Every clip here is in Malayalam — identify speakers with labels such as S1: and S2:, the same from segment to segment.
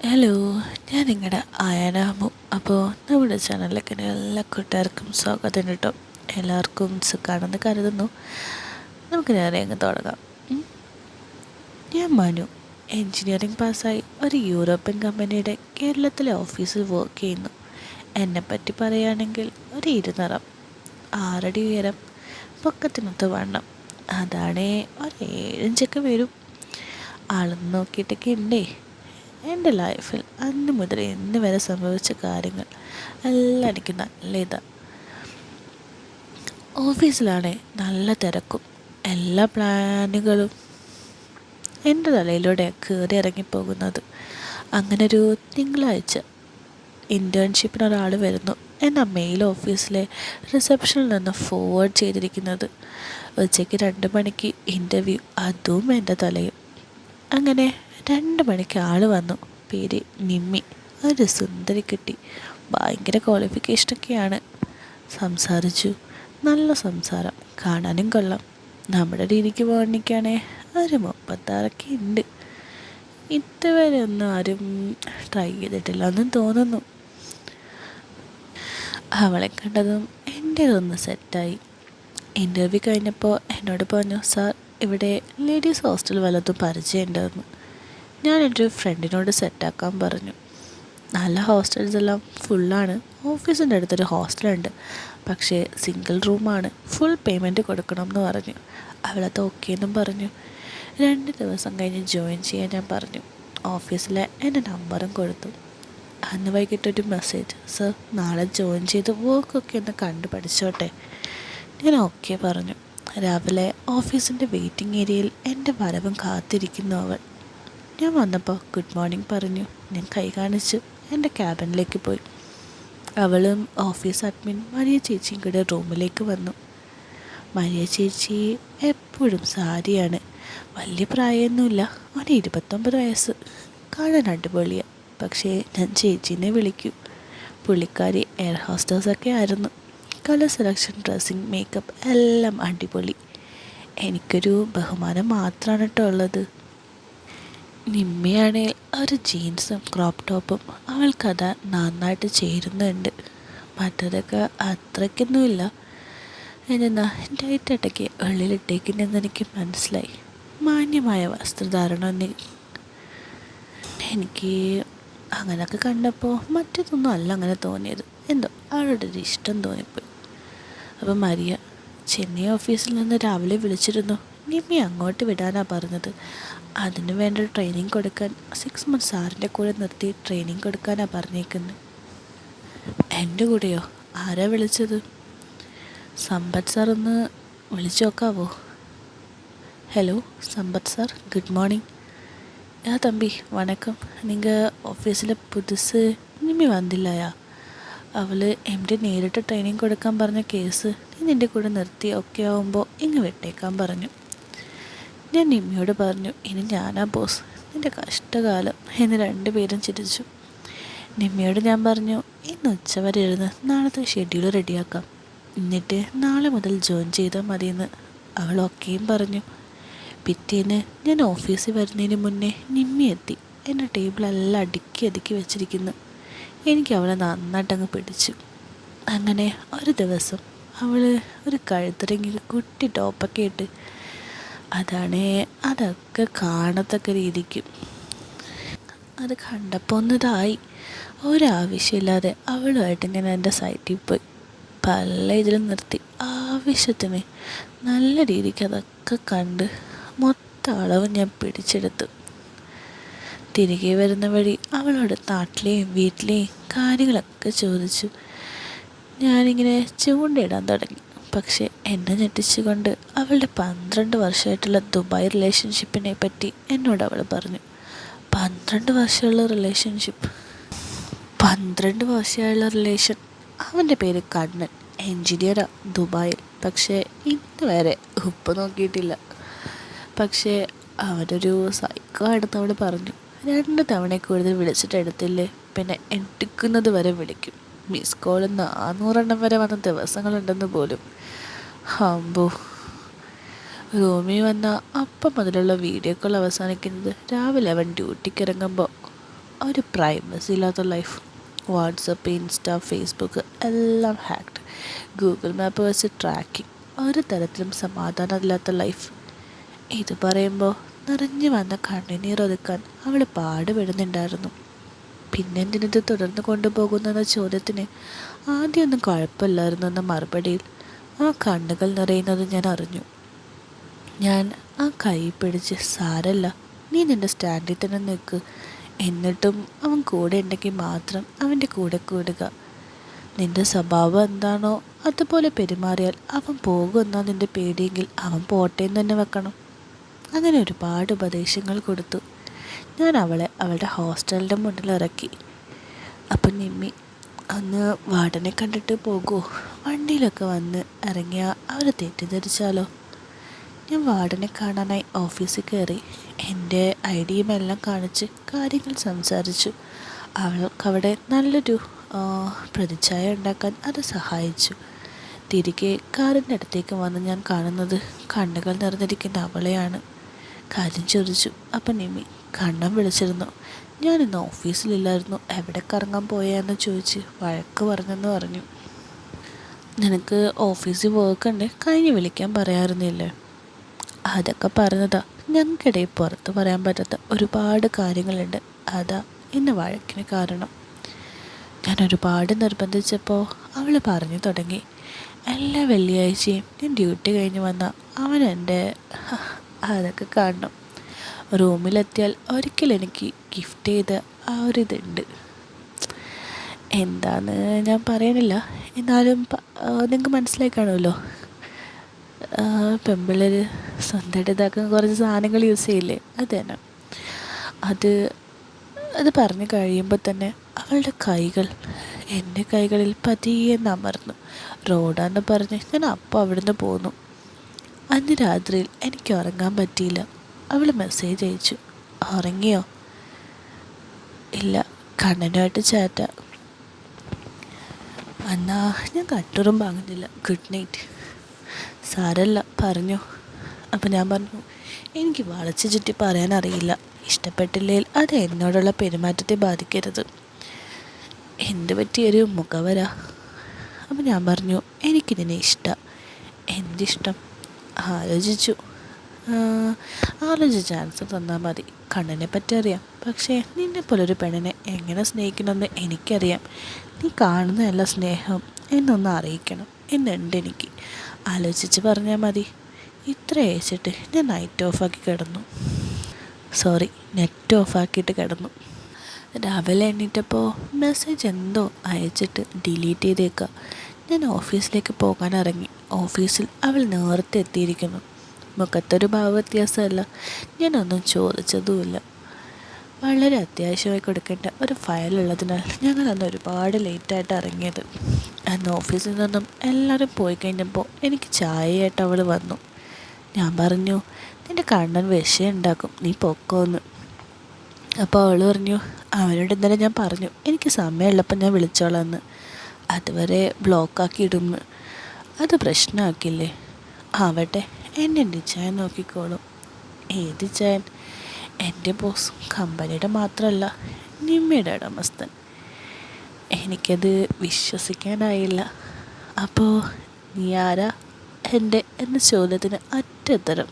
S1: ഹലോ, ഞാൻ നിങ്ങളുടെ ആയനാമു. അപ്പോൾ നമ്മുടെ ചാനലിലേക്ക് എല്ലാ കൂട്ടുകാർക്കും സ്വാഗതം കേട്ടോ. എല്ലാവർക്കും സുഖമാണെന്ന് കരുതുന്നു. നമുക്ക് നേരെ അങ്ങ് തുടങ്ങാം. ഞാൻ മനു, എൻജിനീയറിംഗ് പാസ്സായി ഒരു യൂറോപ്യൻ കമ്പനിയുടെ കേരളത്തിലെ ഓഫീസിൽ വർക്ക് ചെയ്യുന്നു. എന്നെപ്പറ്റി പറയുകയാണെങ്കിൽ ഒരു ഇരുനിറം, 6 അടി ഉയരം, പൊക്കത്തിനൊത്ത് വണ്ണം, അതാണേ ഒരു 7 ഇഞ്ചൊക്കെ വരും. ആളെന്ന് നോക്കിയിട്ടൊക്കെ ഉണ്ടേ. എൻ്റെ ലൈഫിൽ അന്ന് മുതൽ ഇന്ന് വരെ സംഭവിച്ച കാര്യങ്ങൾ എല്ലാം എനിക്ക് നല്ല ഇതാണ്. ഓഫീസിലാണേ നല്ല തിരക്കും, എല്ലാ പ്ലാനുകളും എൻ്റെ തലയിലൂടെ കയറി ഇറങ്ങിപ്പോകുന്നത്. അങ്ങനെ ഒരു തിങ്കളാഴ്ച ഇൻറ്റേൺഷിപ്പിന് ഒരാൾ വരുന്നു. എൻ്റെ മെയിൽ ഓഫീസിലെ റിസപ്ഷനിൽ നിന്ന് ഫോർവേഡ് ചെയ്തിരിക്കുന്നത്. ഉച്ചയ്ക്ക് 2 മണിക്ക് ഇൻ്റർവ്യൂ, അതും എൻ്റെ തലയും. അങ്ങനെ 2 മണിക്ക് ആൾ വന്നു. പേര് നിമ്മി. ഒരു സുന്ദരി കിട്ടി, ഭയങ്കര ക്വാളിഫിക്കേഷനൊക്കെയാണ്. സംസാരിച്ചു, നല്ല സംസാരം, കാണാനും കൊള്ളാം. നമ്മുടെ രീതിക്ക് പോകണിക്കാണേ ഒരു 36 ഉണ്ട്. ഇതുവരെ ഒന്നും ആരും ട്രൈ ചെയ്തിട്ടില്ല എന്നും തോന്നുന്നു. അവളെ കണ്ടതും എൻ്റേതൊന്ന് സെറ്റായി. ഇൻ്റർവ്യൂ കഴിഞ്ഞപ്പോൾ എന്നോട് പറഞ്ഞു, സാർ ഇവിടെ ലേഡീസ് ഹോസ്റ്റൽ വല്ലതും പരിചയമുണ്ടായിരുന്നു. ഞാൻ എൻ്റെ ഒരു ഫ്രണ്ടിനോട് സെറ്റാക്കാൻ പറഞ്ഞു. നല്ല ഹോസ്റ്റൽസ് എല്ലാം ഫുള്ളാണ്. ഓഫീസിൻ്റെ അടുത്തൊരു ഹോസ്റ്റലുണ്ട്, പക്ഷേ സിംഗിൾ റൂമാണ്, ഫുൾ പേയ്മെൻറ്റ് കൊടുക്കണം എന്ന് പറഞ്ഞു. അവളത് ഓക്കെ എന്നും പറഞ്ഞു. 2 ദിവസം കഴിഞ്ഞ് ജോയിൻ ചെയ്യാൻ ഞാൻ പറഞ്ഞു. ഓഫീസിലെ എൻ്റെ നമ്പറും കൊടുത്തു. അന്ന് വൈകിട്ടൊരു മെസ്സേജ്, സർ നാളെ ജോയിൻ ചെയ്ത് വർക്കൊക്കെ ഒന്ന് കണ്ടു പഠിച്ചോട്ടെ. ഞാൻ ഓക്കെ പറഞ്ഞു. രാവിലെ ഓഫീസിൻ്റെ വെയിറ്റിംഗ് ഏരിയയിൽ എൻ്റെ വരവും കാത്തിരിക്കുന്നു അവൾ. ഞാൻ വന്നപ്പോൾ ഗുഡ് മോർണിംഗ് പറഞ്ഞു. ഞാൻ കൈ കാണിച്ചു എൻ്റെ ക്യാബിനിലേക്ക് പോയി. അവളും ഓഫീസ് അഡ്മിൻ മരിയ ചേച്ചിയും കൂടെ റൂമിലേക്ക് വന്നു. മരിയ ചേച്ചി എപ്പോഴും സാരിയാണ്. വലിയ പ്രായമൊന്നുമില്ല, ഒരു 29 വയസ്സ്. കാണാൻ അടിപൊളിയാണ്. പക്ഷേ ഞാൻ ചേച്ചീനെ വിളിക്കൂ. പുള്ളിക്കാരി എയർ ഹോസ്റ്റേഴ്സൊക്കെ ആയിരുന്നു. കളർ സെലക്ഷൻ, ഡ്രസ്സിങ്, മേക്കപ്പ് എല്ലാം അടിപൊളി. എനിക്കൊരു ബഹുമാനം മാത്രമാണ് കേട്ടോ ഉള്ളത്. നിമ്മയാണെങ്കിൽ ഒരു ജീൻസും ക്രോപ്പ് ടോപ്പും അവൾക്കത് നന്നായിട്ട് ചേരുന്നുണ്ട്. മറ്റതൊക്കെ അത്രയ്ക്കൊന്നുമില്ല. എന്നാ ടൈറ്റായിട്ടൊക്കെ ഉള്ളിലിട്ടേക്കുന്നെന്ന് എനിക്ക് മനസ്സിലായി. മാന്യമായ വസ്ത്രധാരണം എനിക്ക് അങ്ങനെയൊക്കെ കണ്ടപ്പോൾ മറ്റൊന്നും അല്ല അങ്ങനെ തോന്നിയത്. എന്തോ അവളുടെ ഒരു ഇഷ്ടം തോന്നിപ്പോയി. അപ്പം മരിയ, ചെന്നൈ ഓഫീസിൽ നിന്ന് രാവിലെ വിളിച്ചിരുന്നു. നിമ്മി അങ്ങോട്ട് വിടാനാണ് പറഞ്ഞത്. അതിന് വേണ്ട ട്രെയിനിങ് കൊടുക്കാൻ 6 months സാറിൻ്റെ കൂടെ നിർത്തി ട്രെയിനിങ് കൊടുക്കാനാണ് പറഞ്ഞേക്കുന്നത്. എൻ്റെ കൂടെയോ? ആരാ വിളിച്ചത്? സമ്പത്ത് സാർ, ഒന്ന് വിളിച്ചു നോക്കാവോ? ഹലോ സമ്പത്ത് സാർ, குட் மார்னிங். தம்பி வணக்கம். நீங்கள் ഓഫീസിലെ പുതുസ് നിമ്മി വന്നില്ലയാ? അവൾ എൻ്റെ നേരിട്ട് ട്രെയിനിങ് കൊടുക്കാൻ പറഞ്ഞ കേസ് നീ നിൻ്റെ കൂടെ നിർത്തി ഒക്കെ ആവുമ്പോൾ ഇങ്ങ് വിട്ടേക്കാൻ പറഞ്ഞു. ഞാൻ നിമ്മിയോട് പറഞ്ഞു, ഇനി ഞാനാ ബോസ്, നിൻ്റെ കഷ്ടകാലം എന്ന് 2 പേരും ചിരിച്ചു. നിമ്മിയോട് ഞാൻ പറഞ്ഞു, ഇന്ന് ഉച്ചവരെ ഇരുന്ന് നാളത്തെ ഷെഡ്യൂൾ റെഡിയാക്കാം, എന്നിട്ട് നാളെ മുതൽ ജോയിൻ ചെയ്താൽ മതിയെന്ന്. അവൾ ഒക്കെയും പറഞ്ഞു. പിറ്റേന്ന് ഞാൻ ഓഫീസിൽ വരുന്നതിന് മുന്നേ നിമ്മി എത്തി. എൻ്റെ ടേബിളെല്ലാം അടുക്കി വെച്ചിരിക്കുന്നു. എനിക്ക് അവളെ നന്നായിട്ടങ്ങ് പിടിച്ചു. അങ്ങനെ ഒരു ദിവസം അവൾ ഒരു കഴുത്തിറങ്ങി കുട്ടി ടോപ്പൊക്കെ ഇട്ട്, അതൊക്കെ കാണത്തക്ക രീതിക്ക്. അത് കണ്ടപ്പോൾ ഒന്നിതായി. ഒരാവശ്യമില്ലാതെ അവളുമായിട്ട് ഞാൻ എൻ്റെ സൈറ്റിൽ പോയി പല ഇതിലും നിർത്തി. ആവശ്യത്തിന് നല്ല രീതിക്ക് അതൊക്കെ കണ്ട് മൊത്തം അളവ് ഞാൻ പിടിച്ചെടുത്തു. തിരികെ വരുന്ന വഴി അവളോട് നാട്ടിലെയും വീട്ടിലെയും കാര്യങ്ങളൊക്കെ ചോദിച്ചു. ഞാനിങ്ങനെ ചൂണ്ടയിടാൻ തുടങ്ങി. പക്ഷെ എന്നെ ഞെട്ടിച്ചുകൊണ്ട് അവളുടെ 12 വർഷമായിട്ടുള്ള ദുബായ് റിലേഷൻഷിപ്പിനെ പറ്റി എന്നോട് അവൾ പറഞ്ഞു. 12 വർഷമുള്ള റിലേഷൻഷിപ്പ്, 12 വർഷമായുള്ള റിലേഷൻ. അവൻ്റെ പേര് കണ്ണൻ, എൻജിനീയറാണ് ദുബായിൽ. പക്ഷേ ഇന്ന് വരെ ഉപ്പ് നോക്കിയിട്ടില്ല. പക്ഷേ അവനൊരു സൈക്കോ ആണെന്ന് അവൾ പറഞ്ഞു. 2 തവണ കൂടുതൽ വിളിച്ചിട്ട് എടുത്തില്ലേ പിന്നെ എടുക്കുന്നത് വരെ വിളിക്കും. മിസ് കോൾ 400 വരെ വന്ന ദിവസങ്ങളുണ്ടെന്ന് പോലും. ഹമ്പോ, റൂമിൽ വന്ന അപ്പം മുതലുള്ള വീഡിയോ കോൾ അവസാനിക്കുന്നത് രാവിലെ അവൻ ഡ്യൂട്ടിക്ക് ഇറങ്ങുമ്പോൾ. ഒരു പ്രൈവസി ഇല്ലാത്ത ലൈഫ്. വാട്സപ്പ്, ഇൻസ്റ്റ, ഫേസ്ബുക്ക് എല്ലാം ഹാക്ഡ്. ഗൂഗിൾ മാപ്പ് വെച്ച് ട്രാക്കിങ്. ഒരു തരത്തിലും സമാധാനമില്ലാത്ത ലൈഫ്. ഇത് പറയുമ്പോൾ നിറഞ്ഞു വന്ന കണ്ണുനീരൊതുക്കാൻ അവൾ പാടുപെടുന്നുണ്ടായിരുന്നു. പിന്നെന്തിനിത് തുടർന്ന് കൊണ്ടുപോകുന്നെന്ന ചോദ്യത്തിന് ആദ്യമൊന്നും കുഴപ്പമില്ലായിരുന്നു എന്ന മറുപടിയിൽ ആ കണ്ണുകൾ നിറയുന്നത് ഞാൻ അറിഞ്ഞു. ഞാൻ ആ കൈ പിടിച്ച്, സാരല്ല, നീ നിൻ്റെ സ്റ്റാൻഡിൽ തന്നെ നിൽക്ക്, എന്നിട്ടും അവൻ കൂടെ ഉണ്ടെങ്കിൽ മാത്രം അവൻ്റെ കൂടെ കൂടുക. നിൻ്റെ സ്വഭാവം എന്താണോ അതുപോലെ പെരുമാറിയാൽ അവൻ പോകുമെന്നാ നിൻ്റെ പേടിയെങ്കിൽ അവൻ പോട്ടേന്ന് തന്നെ വെക്കണം. അങ്ങനെ ഒരുപാട് ഉപദേശങ്ങൾ കൊടുത്തു. ഞാൻ അവളെ അവളുടെ ഹോസ്റ്റലിൻ്റെ മുന്നിൽ ഇറക്കി. അപ്പം നിമ്മി, അന്ന് വാർഡനെ കണ്ടിട്ട് പോകുമോ? വണ്ടിയിലൊക്കെ വന്ന് ഇറങ്ങിയാൽ അവർ തെറ്റിദ്ധരിച്ചാലോ? ഞാൻ വാർഡനെ കാണാനായി ഓഫീസിൽ കയറി. എൻ്റെ ഐഡിയും എല്ലാം കാണിച്ച് കാര്യങ്ങൾ സംസാരിച്ചു. അവൾക്കവിടെ നല്ലൊരു പ്രതിച്ഛായ ഉണ്ടാക്കാൻ അത് സഹായിച്ചു. തിരികെ കാറിൻ്റെ അടുത്തേക്ക് വന്ന് ഞാൻ കാണുന്നത് കണ്ണുകൾ നിറഞ്ഞിരിക്കുന്ന അവളെയാണ്. കാര്യം ചോദിച്ചു. അപ്പം നിമ്മി, കണ്ണൻ വിളിച്ചിരുന്നു. ഞാനിന്ന് ഓഫീസിലില്ലായിരുന്നു, എവിടെ കറങ്ങാൻ പോയാന്ന് ചോദിച്ച് വഴക്ക് പറഞ്ഞെന്ന് പറഞ്ഞു. നിനക്ക് ഓഫീസിൽ വർക്കുണ്ട്, കഴിഞ്ഞ് വിളിക്കാൻ പറയാറുന്നില്ലേ? അതൊക്കെ പറഞ്ഞതാ. ഞങ്ങൾക്കിടയിൽ പുറത്ത് പറയാൻ പറ്റാത്ത ഒരുപാട് കാര്യങ്ങളുണ്ട്, അതാ ഇന്ന് വഴക്കിന് കാരണം. ഞാൻ ഒരുപാട് നിർബന്ധിച്ചപ്പോൾ അവൾ പറഞ്ഞു തുടങ്ങി. എല്ലാ വെള്ളിയാഴ്ചയും ഞാൻ ഡ്യൂട്ടി കഴിഞ്ഞ് വന്നാൽ അവൻ എൻ്റെ അതൊക്കെ കാണണം. റൂമിലെത്തിയാൽ ഒരിക്കൽ എനിക്ക് ഗിഫ്റ്റ് ചെയ്ത ആ ഒരിതുണ്ട്. എന്താന്ന് ഞാൻ പറയണില്ല, എന്നാലും നിങ്ങൾക്ക് മനസ്സിലായി കാണുമല്ലോ. പെമ്പിള്ളേർ സ്വന്തമായിട്ട് ഇതാക്കുന്ന കുറച്ച് സാധനങ്ങൾ യൂസ് ചെയ്യില്ലേ, അത് തന്നെ. അത് പറഞ്ഞു കഴിയുമ്പോൾ തന്നെ അവളുടെ കൈകൾ എൻ്റെ കൈകളിൽ പതിയെ അമർന്നു. റോഡാന്ന് പറഞ്ഞ് ഞാൻ അപ്പോൾ അവിടുന്ന് പോന്നു. അന്ന് രാത്രിയിൽ എനിക്ക് ഉറങ്ങാൻ പറ്റിയില്ല. അവൾ മെസ്സേജ് അയച്ചു. ഉറങ്ങിയോ? ഇല്ല, കണ്ണനുമായിട്ട് ചാറ്റ. എന്നാ ഞാൻ കട്ടുറും വാങ്ങുന്നില്ല, ഗുഡ് നൈറ്റ്. സാരല്ല, പറഞ്ഞോ. അപ്പം ഞാൻ പറഞ്ഞു, എനിക്ക് വളച്ച് ചുറ്റി പറയാനറിയില്ല, ഇഷ്ടപ്പെട്ടില്ലെങ്കിൽ അത് എന്നോടുള്ള പെരുമാറ്റത്തെ ബാധിക്കരുത്. എന്ത് പറ്റിയൊരു മുഖവര? അപ്പം ഞാൻ പറഞ്ഞു, എനിക്കിതിനെ ഇഷ്ടം. എന്തിഷ്ടം? ആലോചിച്ചു ആൻസർ തന്നാൽ മതി. കണ്ണനെ പറ്റി അറിയാം, പക്ഷേ നിന്നെപ്പോലൊരു പെണ്ണിനെ എങ്ങനെ സ്നേഹിക്കണമെന്ന് എനിക്കറിയാം. നീ കാണുന്നതല്ല സ്നേഹം എന്നൊന്ന് അറിയിക്കണം എന്നുണ്ട് എനിക്ക്. ആലോചിച്ച് പറഞ്ഞാൽ മതി. ഇത്ര അയച്ചിട്ട് ഞാൻ നെറ്റ് ഓഫാക്കിയിട്ട് കിടന്നു. രാവിലെ എണ്ണീറ്റപ്പോൾ മെസ്സേജ് എന്തോ അയച്ചിട്ട് ഡിലീറ്റ് ചെയ്തേക്കുക. ഞാൻ ഓഫീസിലേക്ക് പോകാൻ ഇറങ്ങി. ഓഫീസിൽ അവൾ നേരത്തെ എത്തിയിരിക്കുന്നു. മുഖത്തൊരു ഭാവവ്യത്യാസമല്ല. ഞാനൊന്നും ചോദിച്ചതുമില്ല. വളരെ അത്യാവശ്യമായി കൊടുക്കേണ്ട ഒരു ഫയലുള്ളതിനാൽ ഞങ്ങളന്ന് ഒരുപാട് ലേറ്റായിട്ട് ഇറങ്ങിയത്. അന്ന് ഓഫീസിൽ നിന്നും എല്ലാവരും പോയി കഴിഞ്ഞപ്പോൾ എനിക്ക് ചായയായിട്ട് അവൾ വന്നു. ഞാൻ പറഞ്ഞു, നിൻ്റെ കണ്ണൻ വിഷയുണ്ടാക്കും, നീ പൊക്കോന്ന്. അപ്പോൾ അവൾ പറഞ്ഞു, അവനോട് ഇന്നലെ ഞാൻ പറഞ്ഞു എനിക്ക് സമയമുള്ളപ്പോൾ ഞാൻ വിളിച്ചോളാന്ന്, അതുവരെ ബ്ലോക്കാക്കി ഇടുമെന്ന്. അത് പ്രശ്നമാക്കില്ലേ? ആവട്ടെ, എൻ്റെ ചായൻ നോക്കിക്കോളും. ഏത് ചായൻ? എൻ്റെ ബോസ്, കമ്പനിയുടെ മാത്രമല്ല നിമ്മയുടെ ഉടമസ്ഥൻ. എനിക്കത് വിശ്വസിക്കാനായില്ല. അപ്പോൾ നീ ആരാ എൻ്റെ എന്ന ചോദ്യത്തിന് അറ്റത്തരം.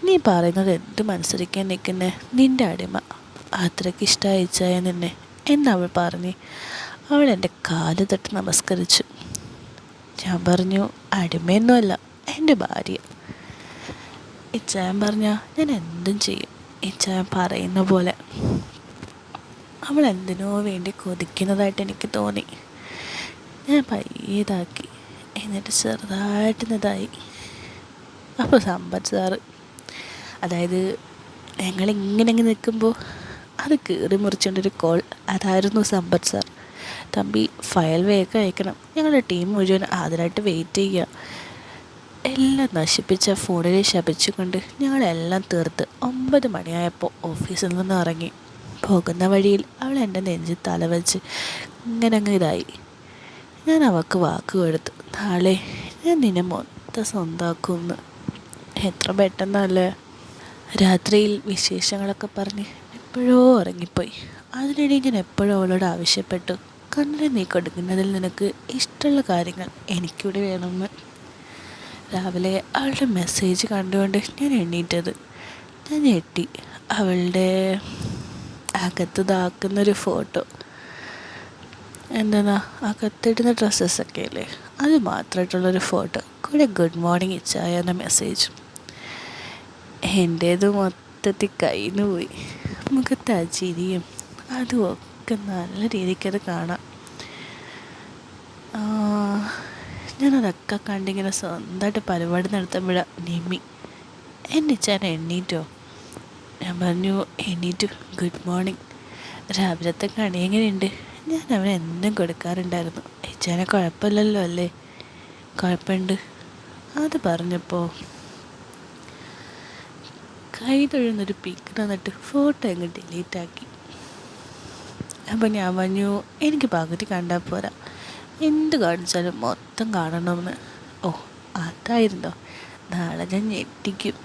S1: നീ പറയുന്നത് എന്തും അനുസരിക്കാൻ നിൽക്കുന്നേ, നിൻ്റെ അടിമ. അത്രയ്ക്ക് ഇഷ്ടമായി ചായ നിന്നെ എന്നവൾ പറഞ്ഞ് അവൾ എൻ്റെ കാല് തട്ടി നമസ്കരിച്ചു. ഞാൻ പറഞ്ഞു, അടിമയൊന്നുമല്ല, എൻ്റെ ഭാര്യ. ഇച്ചായൻ പറഞ്ഞാൽ ഞാൻ എന്തും ചെയ്യും. ഇച്ചായൻ പറയുന്ന പോലെ. അവൾ എന്തിനോ വേണ്ടി കൊതിക്കുന്നതായിട്ട് എനിക്ക് തോന്നി. ഞാൻ പയ്യതാക്കി, എന്നിട്ട് ചെറുതായിട്ട് ഇതായി. അപ്പോൾ സമ്പത്ത് സാറ്, അതായത് ഞങ്ങളിങ്ങനെ നിൽക്കുമ്പോൾ അത് കീറി മുറിച്ചുകൊണ്ടൊരു കോൾ, അതായിരുന്നു സമ്പത്ത് സാർ. തമ്പി, ഫയൽ വേഗം അയക്കണം, ഞങ്ങളുടെ ടീം മുഴുവൻ അതിനായിട്ട് വെയിറ്റ് ചെയ്യുക. എല്ലാം നശിപ്പിച്ച ഫോണിൽ ശപിച്ചുകൊണ്ട് ഞങ്ങളെല്ലാം തീർത്ത് 9 മണിയായപ്പോൾ ഓഫീസിൽ നിന്ന് ഇറങ്ങി. പോകുന്ന വഴിയിൽ അവൾ എൻ്റെ നെഞ്ചിൽ തലവെച്ച് ഇങ്ങനെ അങ്ങ് ഇതായി. ഞാൻ അവൾക്ക് വാക്ക് കൊടുത്തു, നാളെ ഞാൻ നിന്നെ മൊത്തം സ്വന്തമാക്കുമെന്ന്. എത്ര പെട്ടെന്നല്ലേ. രാത്രിയിൽ വിശേഷങ്ങളൊക്കെ പറഞ്ഞ് എപ്പോഴോ ഉറങ്ങിപ്പോയി. അതിനിടെ ഞാൻ എപ്പോഴും അവളോട് ആവശ്യപ്പെട്ടു, കണ്ണിൽ നീ കൊടുക്കുന്നതിൽ നിനക്ക് ഇഷ്ടമുള്ള കാര്യങ്ങൾ എനിക്കിവിടെ വേണമെന്ന്. രാവിലെ അവളുടെ മെസ്സേജ് കണ്ടുകൊണ്ട് ഞാൻ എണ്ണീറ്റത്. ഞാൻ ഞെട്ടി. അവളുടെ അകത്തതാക്കുന്നൊരു ഫോട്ടോ, എന്താ അകത്തിടുന്ന ഡ്രസ്സസ്സൊക്കെ അല്ലേ, അത് മാത്രമായിട്ടുള്ളൊരു ഫോട്ടോ കൂടെ ഗുഡ് മോർണിംഗ് ഇച്ചായ എന്ന മെസ്സേജും. എൻ്റേത് മൊത്തത്തിൽ കയ്യിൽ നിന്ന് പോയി. മുഖത്ത് ആ ചിരിയും അതും ഒക്കെ നല്ല രീതിക്കത് കാണാം. ഞാനതൊക്കെ കണ്ടിങ്ങനെ സ്വന്തമായിട്ട് പരിപാടി നടത്തുമ്പോഴാണ് നിമ്മി എൻ്റെ ഇച്ചാൻ എണ്ണീറ്റോ. ഞാൻ പറഞ്ഞു എണ്ണീറ്റു, ഗുഡ് മോർണിംഗ്, രാവിലത്തെ കണി എങ്ങനെയുണ്ട്. ഞാൻ അവന് എന്തും കൊടുക്കാറുണ്ടായിരുന്നു. ഇച്ചാനെ കുഴപ്പമില്ലല്ലോ അല്ലേ? കുഴപ്പമുണ്ട്. അത് പറഞ്ഞപ്പോൾ കൈ തൊഴുന്നൊരു പിക്ക് തന്നിട്ട് ഫോട്ടോ അങ്ങ് ഡിലീറ്റാക്കി. അപ്പം ഞാൻ പറഞ്ഞു എനിക്ക് പകുതി കണ്ടാൽ പോരാ, എന്ത് കാണിച്ചാലും മൊത്തം കാണണമെന്ന്. ഓ അതായിരുന്നോ, നാളെ ഞാൻ ഞെട്ടിക്കും.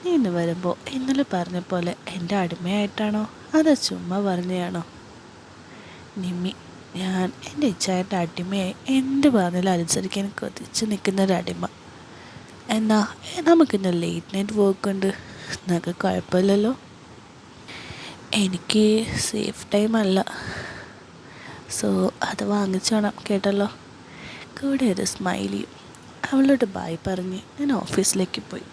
S1: നീ ഇന്ന് വരുമ്പോൾ ഇന്നലെ പറഞ്ഞ പോലെ എൻ്റെ അടിമയായിട്ടാണോ അതോ ചുമ്മാ പറഞ്ഞതാണോ? നിമ്മി, ഞാൻ എൻ്റെ ഇച്ഛായൻ്റെ അടിമയായി എന്ത് പറഞ്ഞാലും അനുസരിക്കാൻ കൊതിച്ച് നിൽക്കുന്നൊരടിമ. എന്നാ നമുക്കിന്ന് ലേറ്റ് നൈറ്റ് വർക്ക് ഉണ്ട്, നിനക്ക് കുഴപ്പമില്ലല്ലോ? എനിക്ക് സേഫ് ടൈം അല്ല, സോ അത് വാങ്ങിച്ചോണം കേട്ടല്ലോ. കൂടെ ഒരു സ്മൈലിയും. അവളോട് ബായ് പറഞ്ഞ് ഞാൻ ഓഫീസിലേക്ക് പോയി.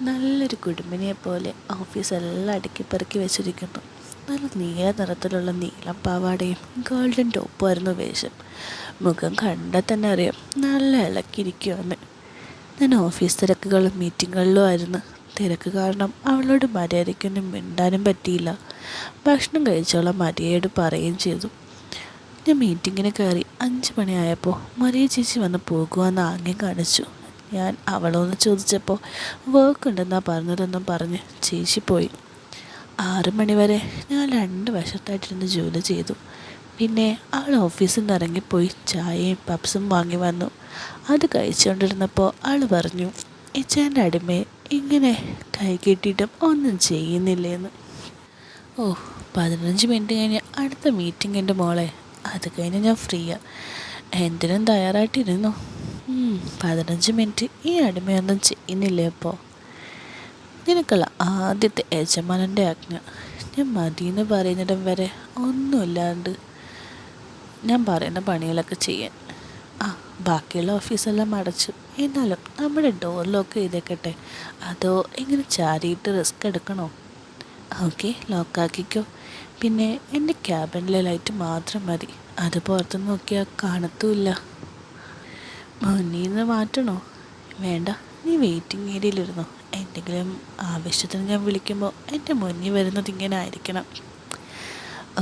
S1: നല്ലൊരു കുടുംബിനിയെ പോലെ ഓഫീസെല്ലാം അടുക്കി പെറുക്കി വെച്ചിരിക്കുന്നു. നല്ല നീല നിറത്തിലുള്ള നീലം പാവാടയും ഗോൾഡൻ ടോപ്പുമായിരുന്നു വേഷം. മുഖം കണ്ടാൽ തന്നെ അറിയാം നല്ല ഇളക്കിയിരിക്കുമെന്ന്. ഞാൻ ഓഫീസ് തിരക്കുകളും മീറ്റിങ്ങുകളിലും ആയിരുന്നു. തിരക്ക് കാരണം അവളോട് മര്യാദയ്ക്കൊന്നും മിണ്ടാനും പറ്റിയില്ല. ഭക്ഷണം കഴിച്ചോളം മര്യാദയോട് പറയുകയും ചെയ്തു. ഞാൻ മീറ്റിങ്ങിന് കയറി 5 മണിയായപ്പോൾ മരിയ ചേച്ചി വന്ന് പോകുവാന്ന് ആംഗ്യം കാണിച്ചു. ഞാൻ അവളോന്ന് ചോദിച്ചപ്പോൾ വർക്ക് ഉണ്ടെന്നാണ് പറഞ്ഞതെന്നും പറഞ്ഞ് ചേച്ചി പോയി. 6 മണിവരെ ഞാൻ 2 വശത്തായിട്ടിരുന്ന് ജോലി ചെയ്തു. പിന്നെ അവൾ ഓഫീസിൽ നിന്ന് ഇറങ്ങിപ്പോയി ചായയും പപ്സും വാങ്ങി വന്നു. അത് കഴിച്ചുകൊണ്ടിരുന്നപ്പോൾ അവൾ പറഞ്ഞു, ഇച്ചാൻ്റെ അടിമയെ ഇങ്ങനെ കൈ കെട്ടിയിട്ടും ഒന്നും ചെയ്യുന്നില്ലേന്ന്. ഓ 15 മിനിറ്റ് കഴിഞ്ഞ് അടുത്ത മീറ്റിംഗ് ഉണ്ട് മോളെ, അത് കഴിഞ്ഞ് ഞാൻ ഫ്രീയാണ്, എന്തിനും തയ്യാറായിട്ടിരുന്നു. 15 മിനിറ്റ് ഈ അടിമയൊന്നും ചെയ്യുന്നില്ലേ? അപ്പോൾ നിനക്കുള്ള ആദ്യത്തെ യജമാനൻ്റെ ആജ്ഞ. ഞാൻ മതിയെന്ന് പറയുന്നിടം വരെ ഒന്നുമില്ലാണ്ട് ഞാൻ പറയുന്ന പണികളൊക്കെ ചെയ്യാൻ. ബാക്കിയുള്ള ഓഫീസെല്ലാം അടച്ചു, എന്നാലും നമ്മുടെ ഡോർ ലോക്ക് ചെയ്തേക്കട്ടെ, അതോ ഇങ്ങനെ ചാരിയിട്ട് റിസ്ക് എടുക്കണോ? ഓക്കെ, ലോക്കാക്കിക്കോ. പിന്നെ എൻ്റെ ക്യാബിനിലെ ലൈറ്റ് മാത്രം മതി, അത് പുറത്ത് നോക്കിയാൽ കാണത്തുമില്ല. മുന്നിൽ നിന്ന് മാറ്റണോ? വേണ്ട, നീ വെയിറ്റിംഗ് ഏരിയയിലിരുന്നോ. എന്തെങ്കിലും ആവശ്യത്തിന് ഞാൻ വിളിക്കുമ്പോൾ എൻ്റെ മുന്നിൽ വരുന്നത് ഇങ്ങനെ ആയിരിക്കണം.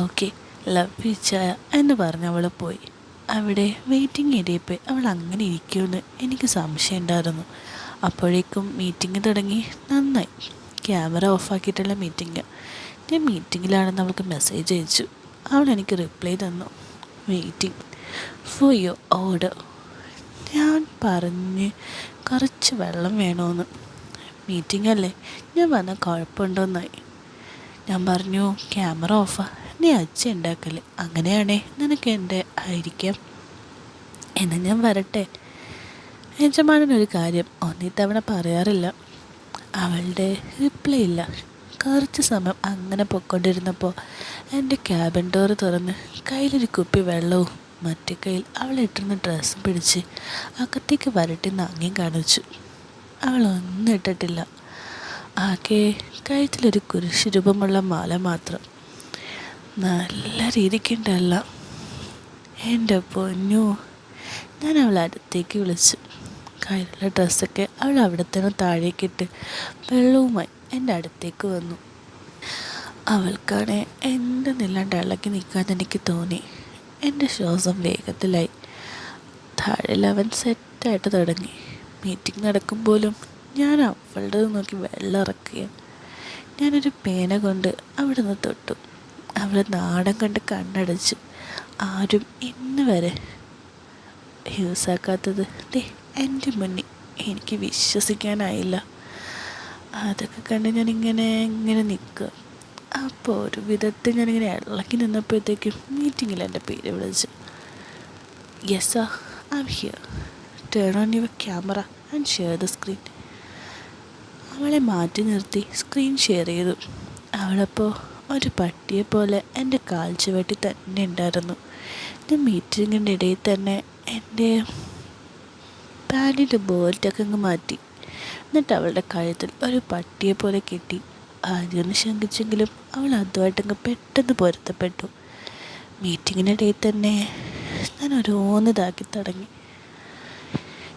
S1: ഓക്കെ, ലവ് യു ചായ എന്ന് പറഞ്ഞ് അവൾ പോയി. അവിടെ വെയിറ്റിംഗ് ഏരിയയിൽ പോയി അവൾ അങ്ങനെ ഇരിക്കുമെന്ന് എനിക്ക് സംശയം ഉണ്ടായിരുന്നു. അപ്പോഴേക്കും മീറ്റിംഗ് തുടങ്ങി. നന്നായി. ക്യാമറ ഓഫാക്കിയിട്ടുള്ള മീറ്റിംഗ്. ഞാൻ മീറ്റിങ്ങിലാണെന്ന് അവൾക്ക് മെസ്സേജ് അയച്ചു. അവൾ എനിക്ക് റിപ്ലൈ തന്നു, വെയിറ്റിംഗ് ഫോർ യുവർ ഓർഡർ. ഞാൻ പറഞ്ഞ് കുറച്ച് വെള്ളം വേണമെന്ന്. മീറ്റിംഗ് അല്ലേ, ഞാൻ വന്ന കുഴപ്പമുണ്ടോന്നായി. ഞാൻ പറഞ്ഞു ക്യാമറ ഓഫാ, നീ അച്ഛ ഉണ്ടാക്കല്ലേ, അങ്ങനെയാണേ നിനക്ക് എൻ്റെ ആയിരിക്കാം. എന്നാൽ ഞാൻ വരട്ടെ. യജമാനൊരു കാര്യം ഒന്നിത്തവണ പറയാറില്ല. അവളുടെ റിപ്ലൈ ഇല്ല. കുറച്ച് സമയം അങ്ങനെ പൊയ്ക്കൊണ്ടിരുന്നപ്പോൾ എൻ്റെ ക്യാബിൻ ഡോറ് തുറന്ന് കയ്യിലൊരു കുപ്പി വെള്ളവും മറ്റേ കയ്യിൽ അവളിട്ടിരുന്ന ഡ്രസ്സും പിടിച്ച് അകത്തേക്ക് വരട്ടി ആംഗ്യം കാണിച്ചു. അവളൊന്നും ഇട്ടിട്ടില്ല. ആകെ കഴുത്തിലൊരു കുരിശ് രൂപമുള്ള മാല മാത്രം. നല്ല രീതിക്കുണ്ടല്ല. എൻ്റെ പൊന്നു. ഞാൻ അവളെ അടുത്തേക്ക് വിളിച്ചു. കയ്യിലുള്ള ഡ്രസ്സൊക്കെ അവൾ അവിടെ തന്നെ താഴേക്കിട്ട് വെള്ളവുമായി എൻ്റെ അടുത്തേക്ക് വന്നു. അവൾക്കാണെ എന്തെന്നില്ലാണ്ട് ഇളക്കി നിൽക്കാൻ എനിക്ക് തോന്നി. എൻ്റെ ശ്വാസം വേഗത്തിലായി. താഴെ അവൻ സെറ്റായിട്ട് തുടങ്ങി. മീറ്റിംഗ് നടക്കുമ്പോഴും ഞാൻ അവളുടെ നോക്കി വെള്ളം ഇറക്കുക. ഞാനൊരു പേന കൊണ്ട് അവിടെ നിന്ന് തൊട്ടു. അവൾ നാടൻ കണ്ട് കണ്ണടച്ചു. ആരും ഇന്ന് വരെ യൂസാക്കാത്തത് എൻ്റെ മുന്നിൽ. എനിക്ക് വിശ്വസിക്കാനായില്ല. അതൊക്കെ കണ്ട് ഞാൻ ഇങ്ങനെ നിൽക്കുക. അപ്പോൾ ഒരു വിധത്തിൽ ഞാനിങ്ങനെ ഇളക്കി നിന്നപ്പോഴത്തേക്കും മീറ്റിങ്ങിൽ എൻ്റെ പേര് വിളിച്ചു. Yes sir, I am here. Turn on your camera and share the screen. അവളെ മാറ്റി നിർത്തി സ്ക്രീൻ ഷെയർ ചെയ്തു. അവളപ്പോൾ ഒരു പട്ടിയെ പോലെ എൻ്റെ കാൽ ചുവട്ടി തന്നെ ഉണ്ടായിരുന്നു. ഞാൻ മീറ്റിങ്ങിൻ്റെ ഇടയിൽ തന്നെ എൻ്റെ പാൻറ്റിൻ്റെ ബോൾട്ടൊക്കെ അങ്ങ് മാറ്റി. എന്നിട്ട് അവളുടെ കഴുത്തിൽ ഒരു പട്ടിയെ പോലെ കെട്ടി. ആദ്യമൊന്ന് ശങ്കിച്ചെങ്കിലും അവൾ അതുമായിട്ടങ്ങ് പെട്ടെന്ന് പൊരുത്തപ്പെട്ടു. മീറ്റിങ്ങിനിടയിൽ തന്നെ ഞാൻ ഓരോന്നിതാക്കി തുടങ്ങി.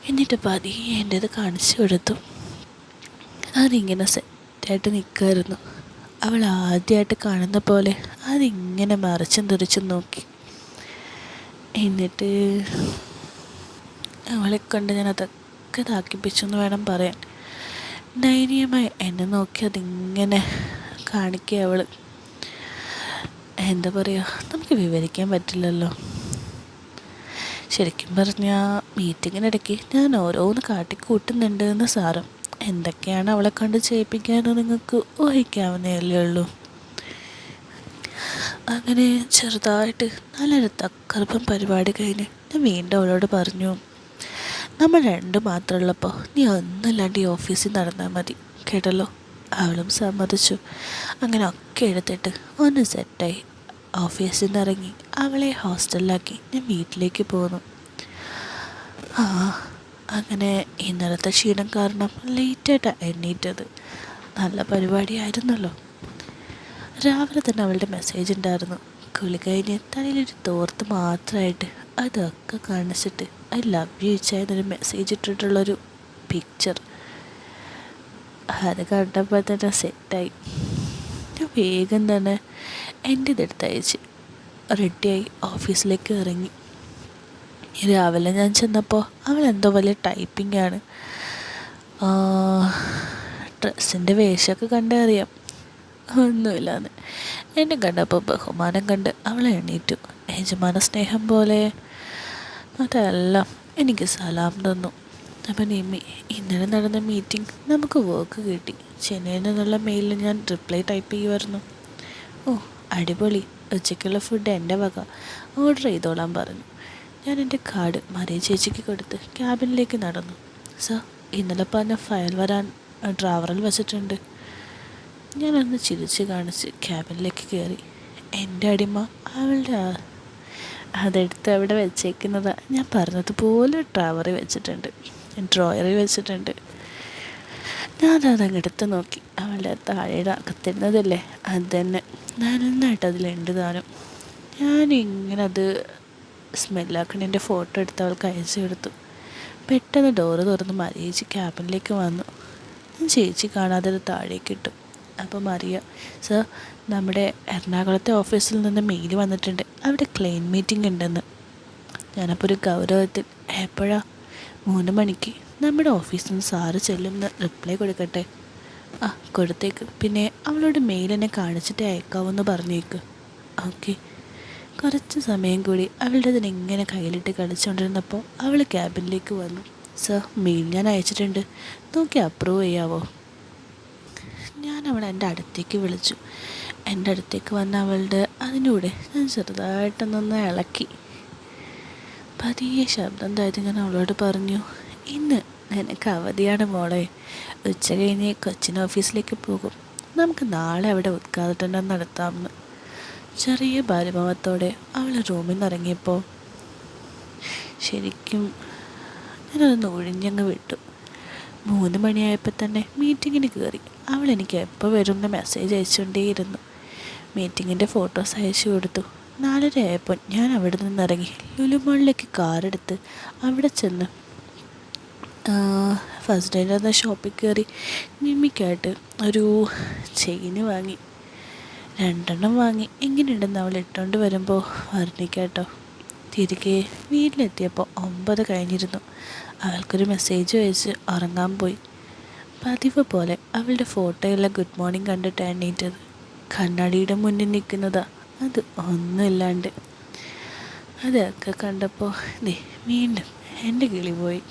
S1: എന്നിട്ട് പതിയെ എൻ്റേത് കാണിച്ചു കൊടുത്തു. അതിങ്ങനെ സെറ്റായിട്ട് നിൽക്കുമായിരുന്നു. അവൾ ആദ്യമായിട്ട് കാണുന്ന പോലെ അതിങ്ങനെ മറിച്ചും തിരിച്ചും നോക്കി. എന്നിട്ട് അവളെ കണ്ട് ഞാൻ അതൊക്കെ ഇതാക്കിപ്പിച്ചെന്ന് വേണം പറയാൻ. ദയനീയമായി എന്നെ നോക്കി അതിങ്ങനെ കാണിക്കുക അവൾ. എന്താ പറയുക, നമുക്ക് വിവരിക്കാൻ പറ്റില്ലല്ലോ. ശരിക്കും പറഞ്ഞാൽ മീറ്റിങ്ങിനിടയ്ക്ക് ഞാൻ ഓരോന്ന് കാട്ടിക്കൂട്ടുന്നുണ്ട് എന്ന് സാരം. എന്തൊക്കെയാണ് അവളെ കണ്ട് ചെയ്യിപ്പിക്കാനോ നിങ്ങൾക്ക് ഊഹിക്കാവുന്നതല്ലേ ഉള്ളൂ. അങ്ങനെ ചെറുതായിട്ട് നല്ലൊരു തക്കർപ്പം പരിപാടി കഴിഞ്ഞ് ഞാൻ വീണ്ടും അവളോട് പറഞ്ഞു, നമ്മൾ രണ്ടും മാത്രമുള്ളപ്പോൾ നീ ഒന്നുമില്ലാണ്ട് ഈ ഓഫീസിൽ നടന്നാൽ മതി കേട്ടല്ലോ. അവളും സമ്മതിച്ചു. അങ്ങനെ ഒക്കെ എടുത്തിട്ട് ഒന്ന് സെറ്റായി ഓഫീസിൽ നിന്ന് ഇറങ്ങി അവളെ ഹോസ്റ്റലിലാക്കി ഞാൻ വീട്ടിലേക്ക് പോന്നു. അങ്ങനെ ഇന്നലത്തെ ക്ഷീണം കാരണം ലേറ്റായിട്ടാണ് എണ്ണീറ്റത്. നല്ല പരിപാടിയായിരുന്നല്ലോ. രാവിലെ തന്നെ അവളുടെ മെസ്സേജ് ഉണ്ടായിരുന്നു. കുളി കഴിഞ്ഞ് തലയിലൊരു തോർത്ത് മാത്രമായിട്ട് അതൊക്കെ കാണിച്ചിട്ട് ഐ ലവ് യു എന്നൊരു മെസ്സേജ് ഇട്ടിട്ടുള്ളൊരു പിക്ചർ. അത് കണ്ടപ്പോൾ തന്നെ സെറ്റായി. ഞാൻ വേഗം തന്നെ എൻ്റെ ഇതെടുത്ത് അയച്ച് റെഡിയായി ഓഫീസിലേക്ക് ഇറങ്ങി. രാവിലെ ഞാൻ ചെന്നപ്പോൾ അവൾ എന്തോ വലിയ ടൈപ്പിംഗാണ്. ഡ്രസ്സിൻ്റെ വേഷമൊക്കെ കണ്ടറിയാം ഒന്നുമില്ലാന്ന്. എന്നെ കണ്ടപ്പോൾ ബഹുമാനം കണ്ട് അവളെ എണീറ്റു. യജമാന സ്നേഹം പോലെ അതെല്ലാം എനിക്ക് സലാം തന്നു. അപ്പം നിമ്മി, ഇന്നലെ നടന്ന മീറ്റിംഗ് നമുക്ക് വർക്ക് കിട്ടി. ചെന്നൈയിൽ നിന്നുള്ള മെയിലിൽ ഞാൻ റിപ്ലൈ ടൈപ്പ് ചെയ്യുമായിരുന്നു. ഓ അടിപൊളി. ഉച്ചയ്ക്കുള്ള ഫുഡ് എൻ്റെ വക, ഓർഡർ ചെയ്തോളാൻ പറഞ്ഞു. ഞാൻ എൻ്റെ കാർഡ് മറിയ ചേച്ചിക്ക് കൊടുത്ത് ക്യാബിനിലേക്ക് നടന്നു. സർ, ഇന്നലെ പറഞ്ഞ ഫയൽ വരാൻ ഡ്രൈവറിൽ വെച്ചിട്ടുണ്ട്. ഞാനന്ന് ചിരിച്ച് കാണിച്ച് ക്യാബിനിലേക്ക് കയറി. എൻ്റെ അടിമ അവളുടെ അതെടുത്ത് അവിടെ വെച്ചേക്കുന്നതാണ്. ഞാൻ പറഞ്ഞതുപോലെ ഡ്രൈവറിൽ വെച്ചിട്ടുണ്ട്, ഡ്രോയറിൽ വെച്ചിട്ടുണ്ട്. ഞാനതങ്ങെടുത്ത് നോക്കി. അവളുടെ താഴെയുടെ അകത്തിരുന്നതല്ലേ അത് തന്നെ. നന്നായിട്ട് അതിലുണ്ട് താനും. ഞാനിങ്ങനെ അത് സ്മെല്ലാക്കണ എൻ്റെ ഫോട്ടോ എടുത്ത് അവൾക്ക് അയച്ചു കൊടുത്തു. പെട്ടെന്ന് ഡോറ് തുറന്ന് മറിയേച്ചി ക്യാബിനിലേക്ക് വന്നു. ഞാൻ ചേച്ചി കാണാതെ അത് താഴേക്ക് ഇട്ടു. അപ്പോൾ മറിയ, സർ, നമ്മുടെ എറണാകുളത്തെ ഓഫീസിൽ നിന്ന് മെയിൽ വന്നിട്ടുണ്ട്, അവിടെ ക്ലെയിം മീറ്റിംഗ് ഉണ്ടെന്ന്. ഞാനപ്പോൾ ഒരു ഗൗരവത്തിൽ, എപ്പോഴാ? 3 മണിക്ക് നമ്മുടെ ഓഫീസിൽ നിന്ന് സാറ് ചെല്ലുമെന്ന് റിപ്ലൈ കൊടുക്കട്ടെ? ആ കൊടുത്തേക്ക്. പിന്നെ അവളോട് മെയിൽ എന്നെ കാണിച്ചിട്ട് അയക്കാമെന്ന് പറഞ്ഞേക്ക്. ഓക്കെ. കുറച്ച് സമയം കൂടി അവളുടെ ഇങ്ങനെ കയ്യിലിട്ട് കളിച്ചുകൊണ്ടിരുന്നപ്പോൾ അവൾ ക്യാബിനിലേക്ക് വന്നു. സർ, മെയിൽ ഞാൻ അയച്ചിട്ടുണ്ട്, നോക്കി അപ്രൂവ് ചെയ്യാവോ? ഞാൻ അവളെ എൻ്റെ അടുത്തേക്ക് വിളിച്ചു. എൻ്റെ അടുത്തേക്ക് വന്ന അവളുടെ അതിലൂടെ ഞാൻ ചെറുതായിട്ടൊന്നൊന്ന് ഇളക്കി. പതിയെ ശബ്ദം താഴ്ത്തി ഞാൻ അവളോട് പറഞ്ഞു, ഇന്ന് നിനക്ക് അവധിയാണ് മോളെ. ഉച്ച കഴിഞ്ഞ് കൊച്ചിൻ ഓഫീസിലേക്ക് പോകും. നമുക്ക് നാളെ അവിടെ ഉദ്ഘാടനം നടത്താമെന്ന്. ചെറിയ ഭാരഭാവത്തോടെ അവൾ റൂമിൽ നിന്ന് ഇറങ്ങിയപ്പോൾ ശരിക്കും ഞാനതൊന്ന് ഒഴിഞ്ഞങ്ങ് വിട്ടു. 3 മണിയായപ്പോൾ തന്നെ മീറ്റിങ്ങിന് കയറി. അവൾ എനിക്ക് എപ്പോൾ വരുമെന്ന് മെസ്സേജ് അയച്ചുകൊണ്ടേയിരുന്നു. മീറ്റിങ്ങിൻ്റെ ഫോട്ടോസ് അയച്ചു കൊടുത്തു. 4:30 ആയപ്പോൾ ഞാൻ അവിടെ നിന്നിറങ്ങി ലുലു മാളിലേക്ക് കാറെടുത്ത് അവിടെ ചെന്ന് ഫസ്റ്റ് ഡേ എന്ന ഷോപ്പിൽ കയറി നിമ്മിക്കായിട്ട് ഒരു ചെയിന് വാങ്ങി. 2 വാങ്ങി. എങ്ങനെയുണ്ടെന്ന് അവൾ ഇട്ടുകൊണ്ട് വരുമ്പോൾ വർണ്ണിക്കാട്ടോ. തിരികെ വീട്ടിലെത്തിയപ്പോൾ 9 കഴിഞ്ഞിരുന്നു. അവൾക്കൊരു മെസ്സേജ് അയച്ച് ഉറങ്ങാൻ പോയി. പതിവ് പോലെ അവളുടെ ഫോട്ടോയുള്ള ഗുഡ് മോർണിംഗ് കണ്ടിട്ട് എണീറ്റത്. കണ്ണാടിയുടെ മുന്നിൽ നിൽക്കുന്നതാ, അത് ഒന്നുമില്ലാണ്ട്. അതൊക്കെ കണ്ടപ്പോൾ വീണ്ടും എൻ്റെ കിളി പോയി.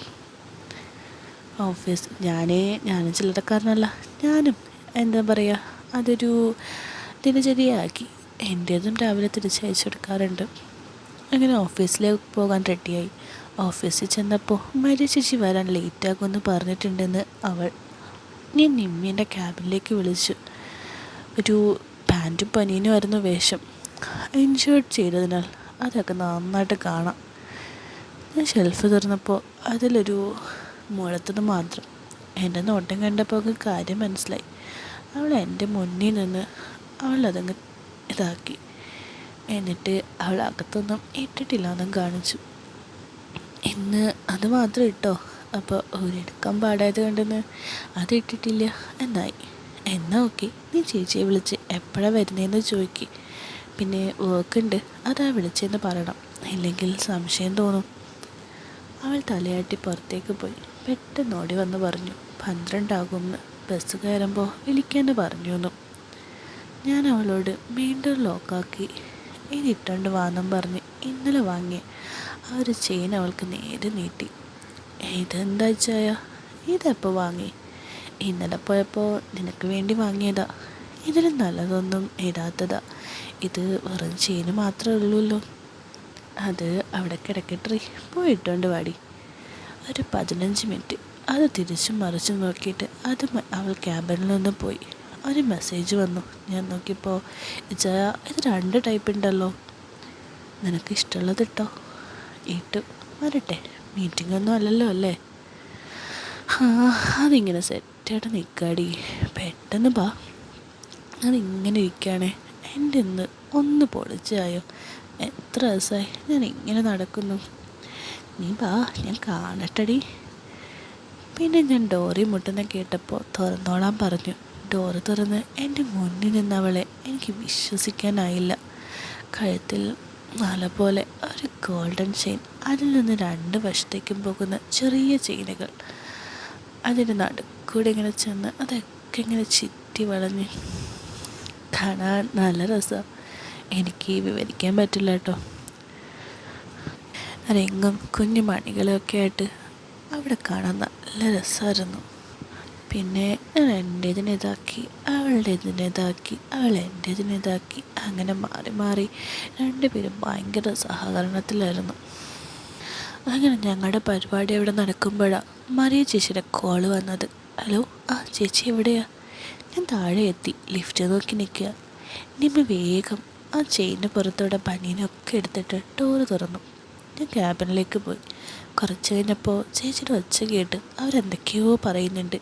S1: ഞാനും ചില്ലറക്കാരനല്ല. ഞാനും എന്താ പറയുക, അതൊരു ദിനചര്യയാക്കി. എൻ്റേതും രാവിലെ തിരിച്ചയച്ചു കൊടുക്കാറുണ്ട്. അങ്ങനെ ഓഫീസിലേക്ക് പോകാൻ റെഡിയായി. ഓഫീസിൽ ചെന്നപ്പോൾ മരിയ ചേച്ചി വരാൻ ലേറ്റാകുമെന്ന് പറഞ്ഞിട്ടുണ്ടെന്ന് അവൾ. ഞാൻ നിമ്മീൻ്റെ ക്യാബിനിലേക്ക് വിളിച്ചു. ഒരു പാൻറ്റും പനീനുമായിരുന്നു വേഷം. ഇൻഷേർട്ട് ചെയ്തതിനാൽ അതൊക്കെ നന്നായിട്ട് കാണാം. ഞാൻ ഷെൽഫ് തുറന്നപ്പോൾ അതിലൊരു മുഴത്തത് മാത്രം. എൻ്റെ നോട്ടം കണ്ടപ്പോൾ കാര്യം മനസ്സിലായി. അവൾ എൻ്റെ മുന്നിൽ നിന്ന് അവളതങ്ങ് ഇതാക്കി. എന്നിട്ട് അവൾ അകത്തൊന്നും ഇട്ടിട്ടില്ലാന്നും കാണിച്ചു. ഇന്ന് അത് മാത്രം ഇട്ടോ? അപ്പോൾ ഒരെടുക്കാൻ പാടായത് കണ്ടെന്ന് അത് ഇട്ടിട്ടില്ല എന്നായി. എന്നാൽ ഓക്കെ, നീ ചേച്ചിയെ വിളിച്ച് എപ്പോഴാണ് വരുന്നതെന്ന് ചോദിക്കി. പിന്നെ വർക്കുണ്ട്, അതാ വിളിച്ചെന്ന് പറയണം, ഇല്ലെങ്കിൽ സംശയം തോന്നും. അവൾ തലയാട്ടി പുറത്തേക്ക് പോയി. പെട്ടെന്ന് ഓടി വന്ന് പറഞ്ഞു 12 ആകുമെന്ന്, ബസ് കയറുമ്പോൾ വിളിക്കാമെന്ന് പറഞ്ഞു എന്നും. ഞാൻ അവളോട് വീണ്ടും ലോക്കാക്കി ഇതിട്ടോണ്ട് വാന്നും പറഞ്ഞ് ഇന്നലെ വാങ്ങിയ ആ ഒരു ചെയിൻ അവൾക്ക് നേരെ നീട്ടി. ഇതെന്താ ചായ? ഇതെപ്പോൾ വാങ്ങി? ഇന്നലെ പോയപ്പോൾ നിനക്ക് വേണ്ടി വാങ്ങിയതാ. ഇതിൽ നല്ലതൊന്നും ഇടാത്തതാ. ഇത് വെറും ചെയിന് മാത്രമേ ഉള്ളൂല്ലോ. അത് അവിടെ കിടക്കട്ടെ, പോയിട്ടോണ്ട് വാടി. ഒരു 15 മിനിറ്റ് അത് തിരിച്ചും മറിച്ചും നോക്കിയിട്ട് അത് അവൾ ക്യാബിനിൽ നിന്ന് പോയി. ഒരു മെസ്സേജ് വന്നു. ഞാൻ നോക്കിയപ്പോൾ ജയ ഇത് 2 ടൈപ്പ് ഉണ്ടല്ലോ, നിനക്ക് ഇഷ്ടമുള്ളത് ഇട്ടോ. ഇട്ടു, വരട്ടെ, മീറ്റിംഗ് ഒന്നും അല്ലല്ലോ അല്ലേ? അതിങ്ങനെ സെറ്റായിട്ട് നിൽക്കാടി, പെട്ടെന്ന് പാ. അതിങ്ങനെ ഇരിക്കുകയാണേ. എൻ്റെ ഇന്ന് ഒന്ന് പൊളിച്ചായോ? എത്ര ദിവസമായി ഞാൻ ഇങ്ങനെ നടക്കുന്നു. നീ വാ, ഞാൻ കാണട്ടടി. പിന്നെ ഞാൻ ഡോറി മുട്ടുന്ന കേട്ടപ്പോൾ തുറന്നോളാൻ പറഞ്ഞു. ഡോറ് തുറന്ന് എൻ്റെ മുന്നിൽ നിന്നവളെ എനിക്ക് വിശ്വസിക്കാനായില്ല. കഴുത്തിൽ മാല പോലെ ഒരു ഗോൾഡൻ ചെയിൻ, അതിൽ നിന്ന് 2 വശത്തേക്കും പോകുന്ന ചെറിയ ചെയിനുകൾ, അതിൻ്റെ നടുക്കൂടെ ഇങ്ങനെ ചെന്ന് അതൊക്കെ ഇങ്ങനെ ചുറ്റി വളഞ്ഞ് കാണാൻ നല്ല രസമാണ്. എനിക്ക് വിവരിക്കാൻ പറ്റില്ല കേട്ടോ. രംഗം കുഞ്ഞു മണികളൊക്കെ ആയിട്ട് അവിടെ കാണാൻ നല്ല രസമായിരുന്നു. പിന്നെ ഞാൻ എൻ്റേതിനിതാക്കി, അവളുടേതിനിതാക്കി, അവൾ എൻ്റേതിനിതാക്കി, അങ്ങനെ മാറി മാറി 2 പേരും ഭയങ്കര സഹകരണത്തിലായിരുന്നു. അങ്ങനെ ഞങ്ങളുടെ പരിപാടി അവിടെ നടക്കുമ്പോഴാണ് മറിയ ചേച്ചിയുടെ കോള് വന്നത്. ഹലോ, ചേച്ചി എവിടെയാ? ഞാൻ താഴെ എത്തി, ലിഫ്റ്റ് നോക്കി നിൽക്കുക. നിമ്മ വേഗം ആ ചെയിൻ്റെ പുറത്തോടെ പനീനൊക്കെ എടുത്തിട്ട് ഡോറ് തുറന്നു. ഞാൻ ക്യാബിനിലേക്ക് പോയി. കുറച്ച് കഴിഞ്ഞപ്പോൾ ചേച്ചിയുടെ ഒച്ച കേട്ട് അവരെന്തൊക്കെയോ പറയുന്നുണ്ട്.